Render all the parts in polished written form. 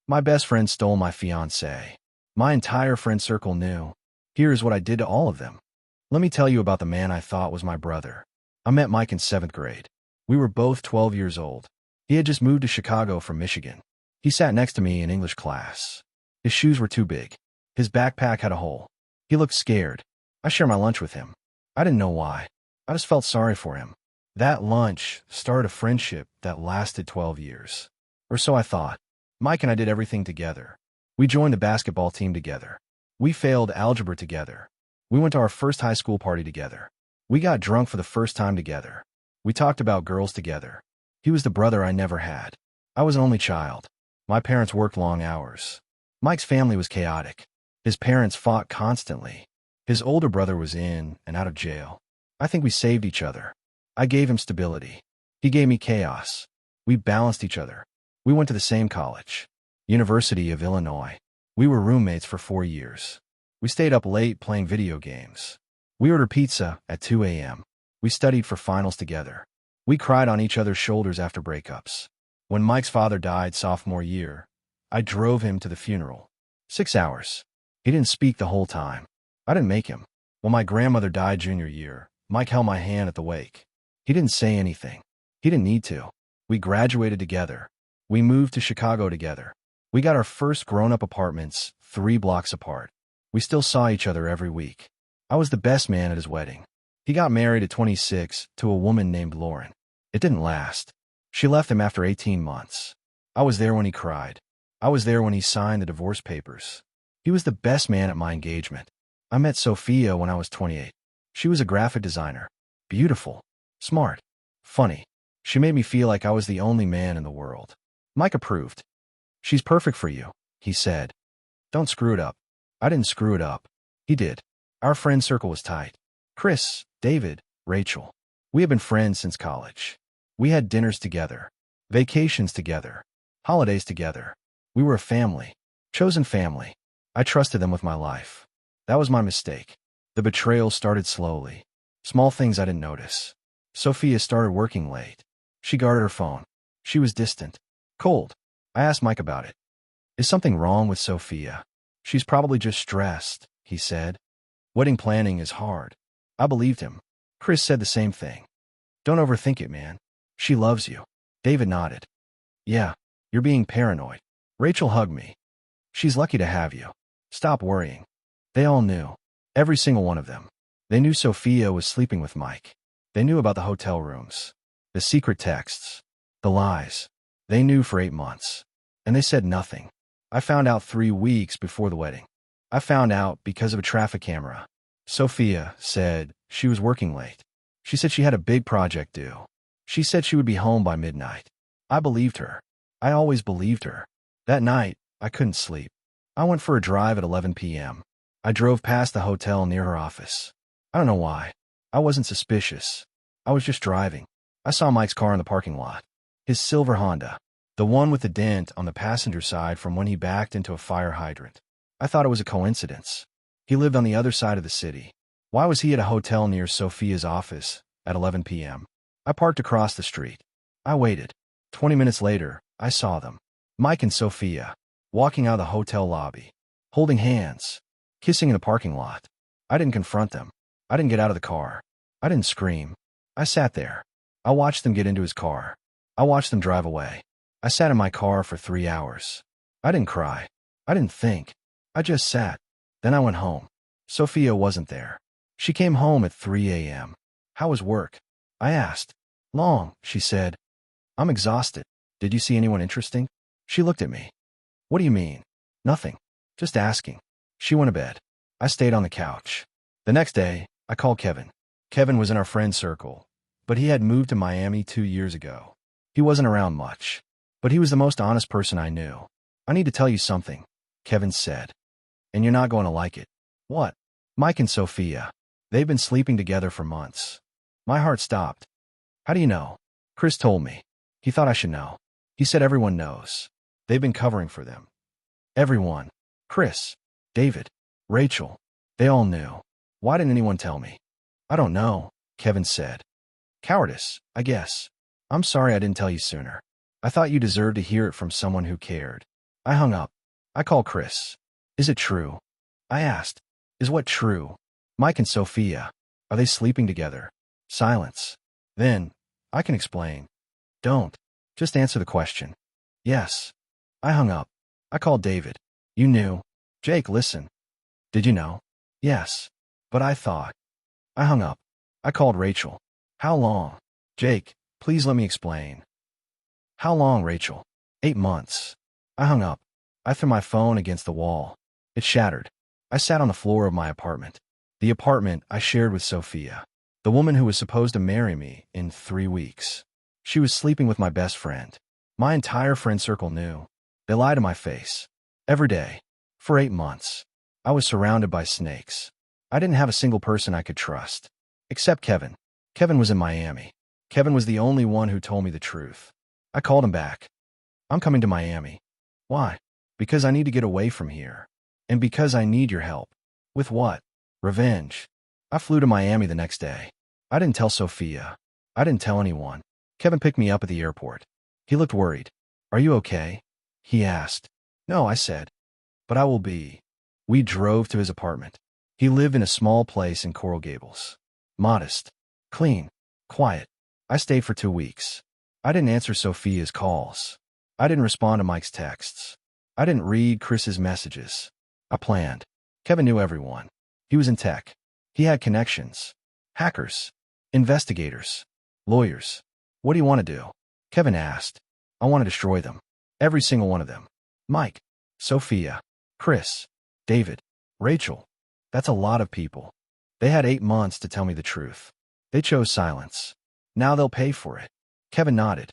My best friend stole my fiancée. My entire friend circle knew. Here's what I did to all of them. Let me tell you about the man I thought was my brother. I met Mike in 7th grade. We were both 12 years old. He had just moved to Chicago from Michigan. He sat next to me in English class. His shoes were too big. His backpack had a hole. He looked scared. I shared my lunch with him. I didn't know why. I just felt sorry for him. That lunch started a friendship that lasted 12 years. Or so I thought. Mike and I did everything together. We joined the basketball team together. We failed algebra together. We went to our first high school party together. We got drunk for the first time together. We talked about girls together. He was the brother I never had. I was an only child. My parents worked long hours. Mike's family was chaotic. His parents fought constantly. His older brother was in and out of jail. I think we saved each other. I gave him stability. He gave me chaos. We balanced each other. We went to the same college, University of Illinois. We were roommates for 4 years. We stayed up late playing video games. We ordered pizza at 2 a.m. We studied for finals together. We cried on each other's shoulders after breakups. When Mike's father died sophomore year, I drove him to the funeral. 6 hours. He didn't speak the whole time. I didn't make him. When my grandmother died junior year, Mike held my hand at the wake. He didn't say anything. He didn't need to. We graduated together. We moved to Chicago together. We got our first grown-up apartments 3 blocks apart. We still saw each other every week. I was the best man at his wedding. He got married at 26 to a woman named Lauren. It didn't last. She left him after 18 months. I was there when he cried. I was there when he signed the divorce papers. He was the best man at my engagement. I met Sophia when I was 28. She was a graphic designer. Beautiful. Smart. Funny. She made me feel like I was the only man in the world. Mike approved. She's perfect for you, he said. Don't screw it up. I didn't screw it up. He did. Our friend circle was tight. Chris, David, Rachel. We have been friends since college. We had dinners together, vacations together, holidays together. We were a family, chosen family. I trusted them with my life. That was my mistake. The betrayal started slowly. Small things I didn't notice. Sophia started working late. She guarded her phone. She was distant. Cold. I asked Mike about it. Is something wrong with Sophia? She's probably just stressed, he said. Wedding planning is hard. I believed him. Chris said the same thing. Don't overthink it, man. She loves you. David nodded. Yeah, you're being paranoid. Rachel hugged me. She's lucky to have you. Stop worrying. They all knew. Every single one of them. They knew Sophia was sleeping with Mike. They knew about the hotel rooms, the secret texts, the lies. They knew for 8 months. And they said nothing. I found out 3 weeks before the wedding. I found out because of a traffic camera. Sophia said she was working late. She said she had a big project due. She said she would be home by midnight. I believed her. I always believed her. That night, I couldn't sleep. I went for a drive at 11 p.m. I drove past the hotel near her office. I don't know why. I wasn't suspicious. I was just driving. I saw Mike's car in the parking lot. His silver Honda. The one with the dent on the passenger side from when he backed into a fire hydrant. I thought it was a coincidence. He lived on the other side of the city. Why was he at a hotel near Sophia's office at 11 p.m.? I parked across the street. I waited. 20 minutes later, I saw them. Mike and Sophia, walking out of the hotel lobby, holding hands, kissing in the parking lot. I didn't confront them. I didn't get out of the car. I didn't scream. I sat there. I watched them get into his car. I watched them drive away. I sat in my car for 3 hours. I didn't cry. I didn't think. I just sat. Then I went home. Sophia wasn't there. She came home at 3 a.m. How was work? I asked. Long, she said. I'm exhausted. Did you see anyone interesting? She looked at me. What do you mean? Nothing. Just asking. She went to bed. I stayed on the couch. The next day, I called Kevin. Kevin was in our friend circle, but he had moved to Miami 2 years ago. He wasn't around much, but he was the most honest person I knew. I need to tell you something, Kevin said. And you're not going to like it. What? Mike and Sophia. They've been sleeping together for months. My heart stopped. How do you know? Chris told me. He thought I should know. He said everyone knows. They've been covering for them. Everyone. Chris. David. Rachel. They all knew. Why didn't anyone tell me? I don't know, Kevin said. Cowardice, I guess. I'm sorry I didn't tell you sooner. I thought you deserved to hear it from someone who cared. I hung up. I called Chris. Is it true? I asked. Is what true? Mike and Sophia. Are they sleeping together? Silence. Then, I can explain. Don't. Just answer the question. Yes. I hung up. I called David. You knew. Jake, listen. Did you know? Yes. But I thought. I hung up. I called Rachel. How long? Jake, please let me explain. How long, Rachel? 8 months. I hung up. I threw my phone against the wall. It shattered. I sat on the floor of my apartment. The apartment I shared with Sophia, the woman who was supposed to marry me in 3 weeks. She was sleeping with my best friend. My entire friend circle knew. They lied to my face. Every day. For 8 months. I was surrounded by snakes. I didn't have a single person I could trust. Except Kevin. Kevin was in Miami. Kevin was the only one who told me the truth. I called him back. I'm coming to Miami. Why? Because I need to get away from here. And because I need your help. With what? Revenge. I flew to Miami the next day. I didn't tell Sophia. I didn't tell anyone. Kevin picked me up at the airport. He looked worried. Are you okay? He asked. No, I said. But I will be. We drove to his apartment. He lived in a small place in Coral Gables. Modest. Clean. Quiet. I stayed for 2 weeks. I didn't answer Sophia's calls. I didn't respond to Mike's texts. I didn't read Chris's messages. I planned. Kevin knew everyone. He was in tech. He had connections. Hackers. Investigators. Lawyers. What do you want to do? Kevin asked. I want to destroy them. Every single one of them. Mike. Sophia. Chris. David. Rachel. That's a lot of people. They had 8 months to tell me the truth. They chose silence. Now they'll pay for it. Kevin nodded.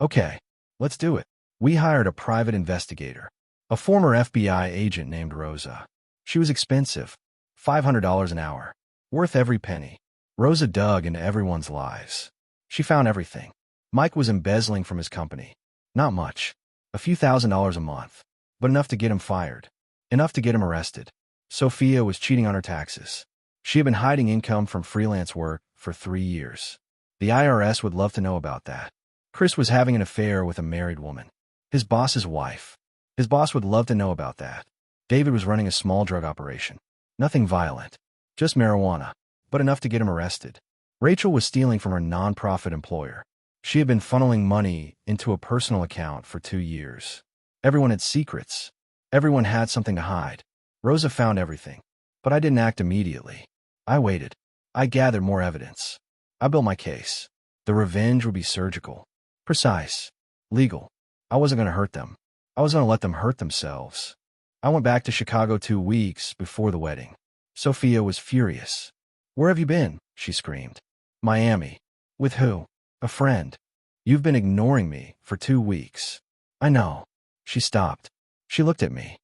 Okay, let's do it. We hired a private investigator, a former FBI agent named Rosa. She was expensive, $500 an hour, worth every penny. Rosa dug into everyone's lives. She found everything. Mike was embezzling from his company. Not much, a few $1,000s a month, but enough to get him fired, enough to get him arrested. Sophia was cheating on her taxes. She had been hiding income from freelance work for 3 years. The IRS would love to know about that. Chris was having an affair with a married woman, his boss's wife. His boss would love to know about that. David was running a small drug operation. Nothing violent, just marijuana, but enough to get him arrested. Rachel was stealing from her nonprofit employer. She had been funneling money into a personal account for 2 years. Everyone had secrets. Everyone had something to hide. Rosa found everything, but I didn't act immediately. I waited. I gathered more evidence. I built my case. The revenge would be surgical, precise, legal. I wasn't going to hurt them. I was going to let them hurt themselves. I went back to Chicago 2 weeks before the wedding. Sophia was furious. Where have you been? She screamed. Miami. With who? A friend. You've been ignoring me for 2 weeks. I know. She stopped. She looked at me.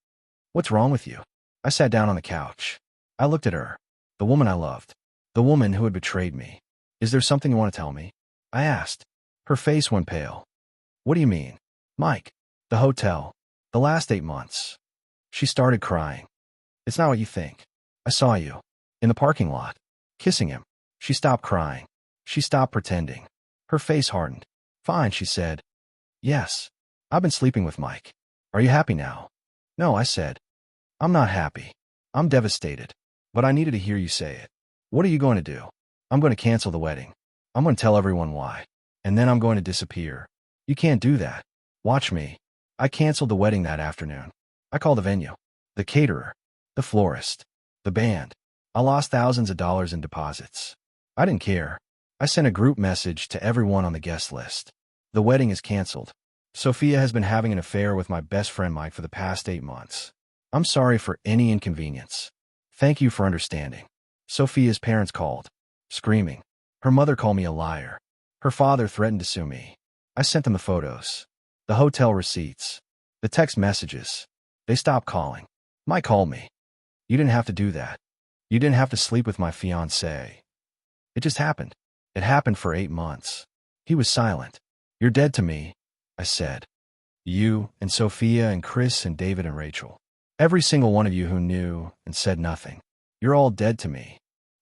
What's wrong with you? I sat down on the couch. I looked at her. The woman I loved. The woman who had betrayed me. Is there something you want to tell me? I asked. Her face went pale. What do you mean? Mike. The hotel. The last 8 months. She started crying. It's not what you think. I saw you. In the parking lot. Kissing him. She stopped crying. She stopped pretending. Her face hardened. Fine, she said. Yes. I've been sleeping with Mike. Are you happy now? No, I said. I'm not happy. I'm devastated. But I needed to hear you say it. What are you going to do? I'm going to cancel the wedding. I'm going to tell everyone why. And then I'm going to disappear. You can't do that. Watch me. I canceled the wedding that afternoon. I called the venue, the caterer, the florist, the band. I lost thousands of dollars in deposits. I didn't care. I sent a group message to everyone on the guest list. The wedding is canceled. Sophia has been having an affair with my best friend Mike for the past 8 months. I'm sorry for any inconvenience. Thank you for understanding. Sophia's parents called, screaming. Her mother called me a liar. Her father threatened to sue me. I sent them the photos, the hotel receipts, the text messages. They stopped calling. Mike called me. You didn't have to do that. You didn't have to sleep with my fiancée. It just happened. It happened for 8 months. He was silent. You're dead to me, I said. You and Sophia and Chris and David and Rachel. Every single one of you who knew and said nothing. You're all dead to me.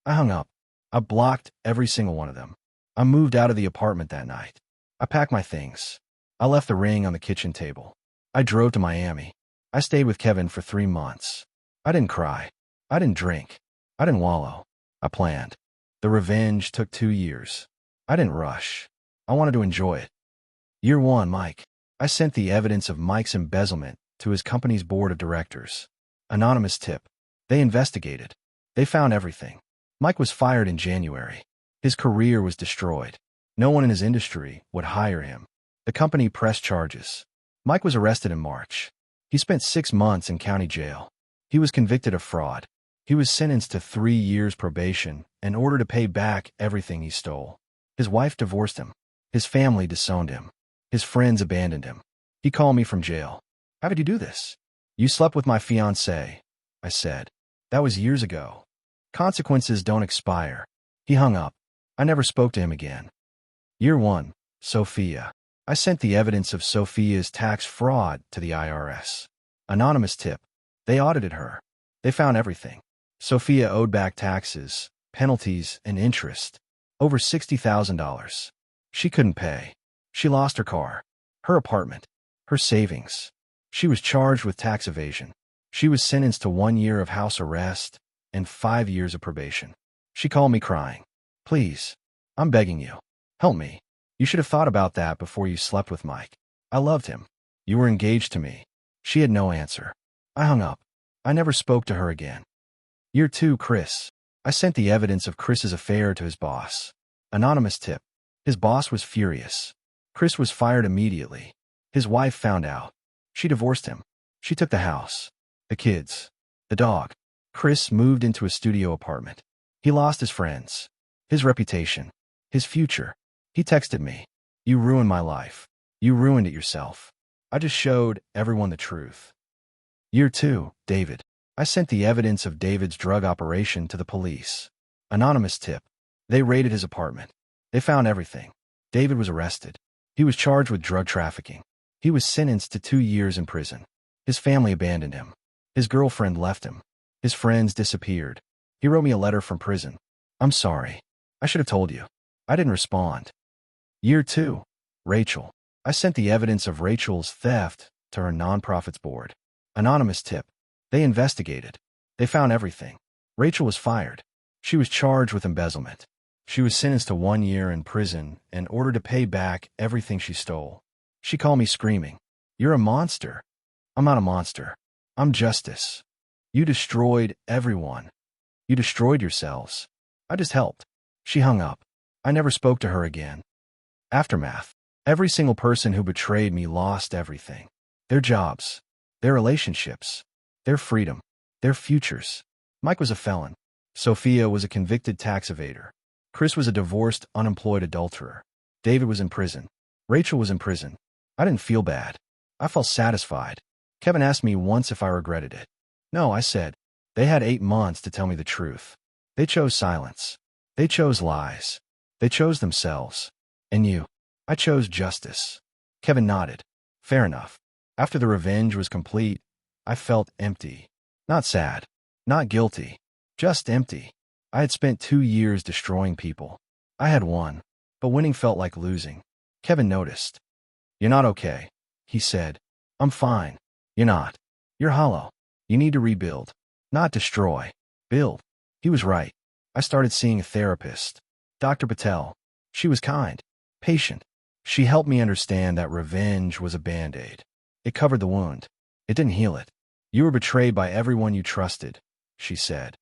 I hung up. I blocked every single one of them. I moved out of the apartment that night. I packed my things. I left the ring on the kitchen table. I drove to Miami. I stayed with Kevin for 3 months. I didn't cry. I didn't drink. I didn't wallow. I planned. The revenge took 2 years. I didn't rush. I wanted to enjoy it. Year 1, Mike. I sent the evidence of Mike's embezzlement to his company's board of directors. Anonymous tip. They investigated. They found everything. Mike was fired in January. His career was destroyed. No one in his industry would hire him. The company pressed charges. Mike was arrested in March. He spent 6 months in county jail. He was convicted of fraud. He was sentenced to 3 years probation in order to pay back everything he stole. His wife divorced him. His family disowned him. His friends abandoned him. He called me from jail. How did you do this? You slept with my fiancée, I said. That was years ago. Consequences don't expire. He hung up. I never spoke to him again. Year 1, Sophia. I sent the evidence of Sophia's tax fraud to the IRS. Anonymous tip. They audited her. They found everything. Sophia owed back taxes, penalties, and interest. Over $60,000. She couldn't pay. She lost her car, her apartment, her savings. She was charged with tax evasion. She was sentenced to 1 year of house arrest and 5 years of probation. She called me crying. Please, I'm begging you. Help me. You should have thought about that before you slept with Mike. I loved him. You were engaged to me. She had no answer. I hung up. I never spoke to her again. Year 2, Chris. I sent the evidence of Chris's affair to his boss. Anonymous tip. His boss was furious. Chris was fired immediately. His wife found out. She divorced him. She took the house, the kids, the dog. Chris moved into a studio apartment. He lost his friends, his reputation, his future. He texted me. You ruined my life. You ruined it yourself. I just showed everyone the truth. Year 2, David. I sent the evidence of David's drug operation to the police. Anonymous tip. They raided his apartment. They found everything. David was arrested. He was charged with drug trafficking. He was sentenced to 2 years in prison. His family abandoned him. His girlfriend left him. His friends disappeared. He wrote me a letter from prison. I'm sorry. I should have told you. I didn't respond. Year 2, Rachel. I sent the evidence of Rachel's theft to her nonprofit's board. Anonymous tip. They investigated. They found everything. Rachel was fired. She was charged with embezzlement. She was sentenced to 1 year in prison in order to pay back everything she stole. She called me screaming, "You're a monster." I'm not a monster. I'm justice. You destroyed everyone. You destroyed yourselves. I just helped. She hung up. I never spoke to her again. Aftermath. Every single person who betrayed me lost everything. Their jobs, their relationships, their freedom, their futures. Mike was a felon. Sophia was a convicted tax evader. Chris was a divorced, unemployed adulterer. David was in prison. Rachel was in prison. I didn't feel bad. I felt satisfied. Kevin asked me once if I regretted it. No, I said. They had 8 months to tell me the truth. They chose silence. They chose lies. They chose themselves. And you? I chose justice. Kevin nodded. Fair enough. After the revenge was complete, I felt empty. Not sad. Not guilty. Just empty. I had spent 2 years destroying people. I had won, but winning felt like losing. Kevin noticed. You're not okay, he said. I'm fine. You're not. You're hollow. You need to rebuild. Not destroy. Build. He was right. I started seeing a therapist. Dr. Patel. She was kind. Patient. She helped me understand that revenge was a band-aid. It covered the wound. It didn't heal it. You were betrayed by everyone you trusted, she said.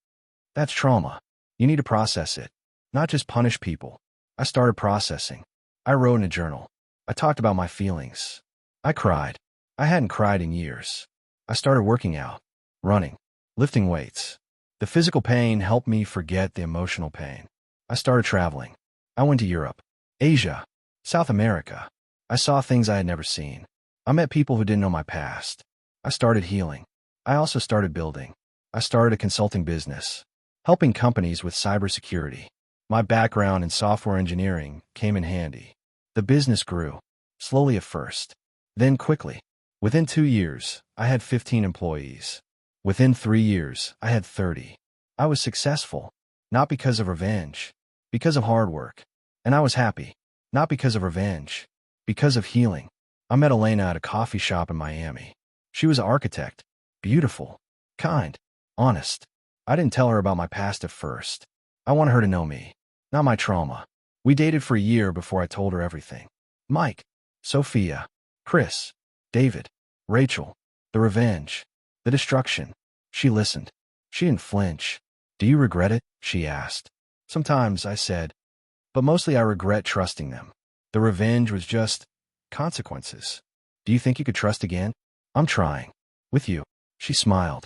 That's trauma. You need to process it, not just punish people. I started processing. I wrote in a journal. I talked about my feelings. I cried. I hadn't cried in years. I started working out, running, lifting weights. The physical pain helped me forget the emotional pain. I started traveling. I went to Europe, Asia, South America. I saw things I had never seen. I met people who didn't know my past. I started healing. I also started building. I started a consulting business, helping companies with cybersecurity. My background in software engineering came in handy. The business grew, slowly at first, then quickly. Within 2 years, I had 15 employees. Within 3 years, I had 30. I was successful, not because of revenge, because of hard work. And I was happy, not because of revenge, because of healing. I met Elena at a coffee shop in Miami. She was an architect. Beautiful. Kind. Honest. I didn't tell her about my past at first. I wanted her to know me, not my trauma. We dated for a year before I told her everything. Mike, Sophia, Chris, David, Rachel, the revenge, the destruction. She listened. She didn't flinch. Do you regret it? She asked. Sometimes, I said, but mostly I regret trusting them. The revenge was just consequences. Do you think you could trust again? I'm trying. With you. She smiled.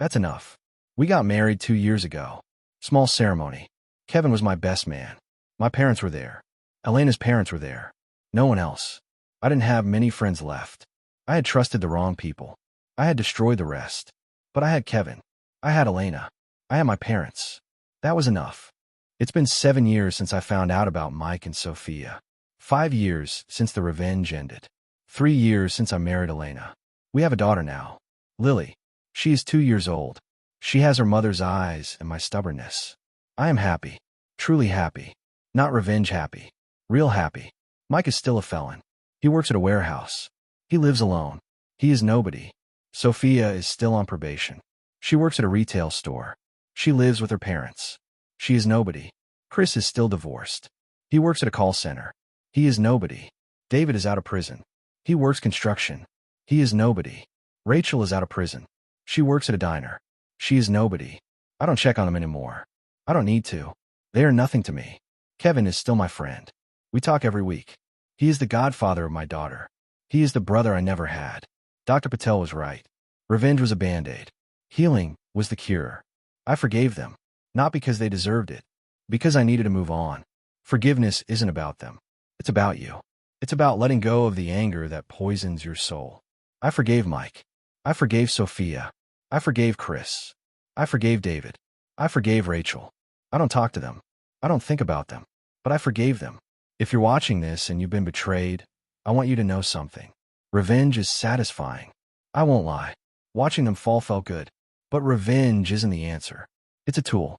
That's enough. We got married 2 years ago. Small ceremony. Kevin was my best man. My parents were there. Elena's parents were there. No one else. I didn't have many friends left. I had trusted the wrong people. I had destroyed the rest. But I had Kevin. I had Elena. I had my parents. That was enough. It's been 7 years since I found out about Mike and Sophia. 5 years since the revenge ended. 3 years since I married Elena. We have a daughter now. Lily. She is 2 years old. She has her mother's eyes and my stubbornness. I am happy. Truly happy. Not revenge happy. Real happy. Mike is still a felon. He works at a warehouse. He lives alone. He is nobody. Sophia is still on probation. She works at a retail store. She lives with her parents. She is nobody. Chris is still divorced. He works at a call center. He is nobody. David is out of prison. He works construction. He is nobody. Rachel is out of prison. She works at a diner. She is nobody. I don't check on them anymore. I don't need to. They are nothing to me. Kevin is still my friend. We talk every week. He is the godfather of my daughter. He is the brother I never had. Dr. Patel was right. Revenge was a band-aid. Healing was the cure. I forgave them, not because they deserved it, because I needed to move on. Forgiveness isn't about them. It's about you. It's about letting go of the anger that poisons your soul. I forgave Mike. I forgave Sophia. I forgave Chris. I forgave David. I forgave Rachel. I don't talk to them. I don't think about them. But I forgave them. If you're watching this and you've been betrayed, I want you to know something. Revenge is satisfying. I won't lie. Watching them fall felt good. But revenge isn't the answer. It's a tool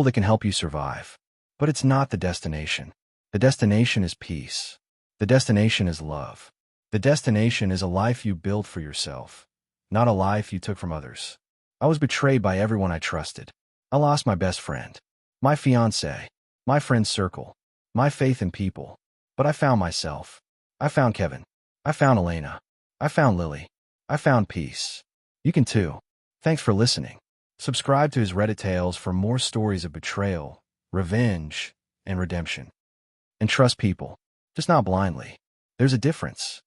that can help you survive. But it's not the destination. The destination is peace. The destination is love. The destination is a life you build for yourself, not a life you took from others. I was betrayed by everyone I trusted. I lost my best friend, my fiancé, my friend circle, my faith in people. But I found myself. I found Kevin. I found Elena. I found Lily. I found peace. You can too. Thanks for listening. Subscribe to his Reddit Tales for more stories of betrayal, revenge, and redemption. And trust people, just not blindly. There's a difference.